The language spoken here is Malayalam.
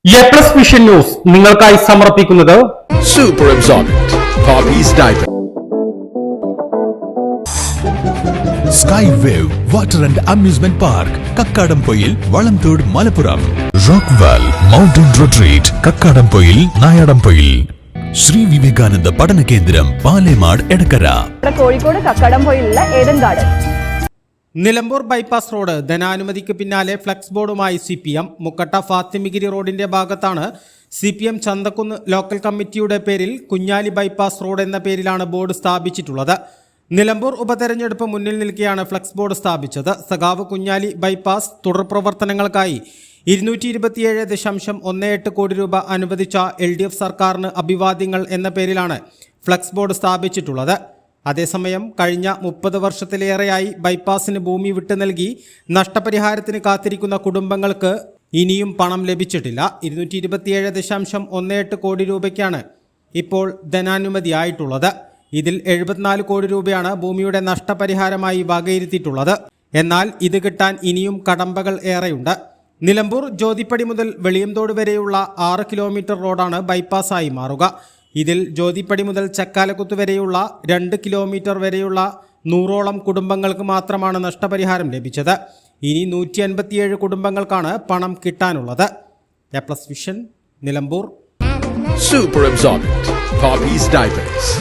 എ പ്ലസ് വിഷൻ ന്യൂസ് നിങ്ങൾക്കായി സമർപ്പിക്കുന്നത് super absorbent Poppies diaper. Sky wave water and amusement park Kakkadampoyil Valamthode Malappuram. Rock wall mountain retreat Kakkadampoyil Nayadampoyil. Sree Vivekananda Padana Kendram Palemad Edakkara. Kozhikode കക്കാടംപൊയിലുള്ള Eden garden. Nilambur bypass road ധനാനുമതിക്ക് പിന്നാലെ ഫ്ലക്സ് ബോർഡുമായി CPM. മുക്കട്ട ഫാത്തിമിഗിരി റോഡിന്റെ ഭാഗത്താണ് CPM ചന്തക്കുന്ന് ലോക്കൽ കമ്മിറ്റിയുടെ പേരിൽ കുഞ്ഞാലി ബൈപ്പാസ് റോഡ് എന്ന പേരിലാണ് ബോർഡ് സ്ഥാപിച്ചിട്ടുള്ളത്. നിലമ്പൂർ ഉപതെരഞ്ഞെടുപ്പ് മുന്നിൽ നിൽക്കെയാണ് ഫ്ലക്സ് ബോർഡ് സ്ഥാപിച്ചത്. സഖാവ് കുഞ്ഞാലി ബൈപ്പാസ് തുടർ പ്രവർത്തനങ്ങൾക്കായി 227.18 കോടി രൂപ അനുവദിച്ച LDF സർക്കാരിന് അഭിവാദ്യങ്ങൾ എന്ന പേരിലാണ് ഫ്ലക്സ് ബോർഡ് സ്ഥാപിച്ചിട്ടുള്ളത്. അതേസമയം കഴിഞ്ഞ 30 വർഷത്തിലേറെയായി ബൈപ്പാസിന് ഭൂമി വിട്ടു നൽകി നഷ്ടപരിഹാരത്തിന് കാത്തിരിക്കുന്ന കുടുംബങ്ങൾക്ക് ഇനിയും പണം ലഭിച്ചിട്ടില്ല. 227.18 കോടി രൂപയ്ക്കാണ് ഇപ്പോൾ ധനാനുമതിയായിട്ടുള്ളത്. ഇതിൽ 74 കോടി രൂപയാണ് ഭൂമിയുടെ നഷ്ടപരിഹാരമായി വകയിരുത്തിയിട്ടുള്ളത്. എന്നാൽ ഇത് കിട്ടാൻ ഇനിയും കടമ്പകൾ ഏറെയുണ്ട്. നിലമ്പൂർ ജ്യോതിപ്പടി മുതൽ വെളിയംതോട് വരെയുള്ള 6 കിലോമീറ്റർ റോഡാണ് ബൈപ്പാസായി മാറുക. ഇതിൽ ജ്യോതിപ്പടി മുതൽ ചക്കാലക്കുത്ത് വരെയുള്ള 2 കിലോമീറ്റർ വരെയുള്ള 100ഓളം കുടുംബങ്ങൾക്ക് മാത്രമാണ് നഷ്ടപരിഹാരം ലഭിച്ചത്. ഇനി 157 കുടുംബങ്ങൾക്കാണ് പണം കിട്ടാനുള്ളത്. A plus vision, Nilambur. Super absorbent Poppies diapers.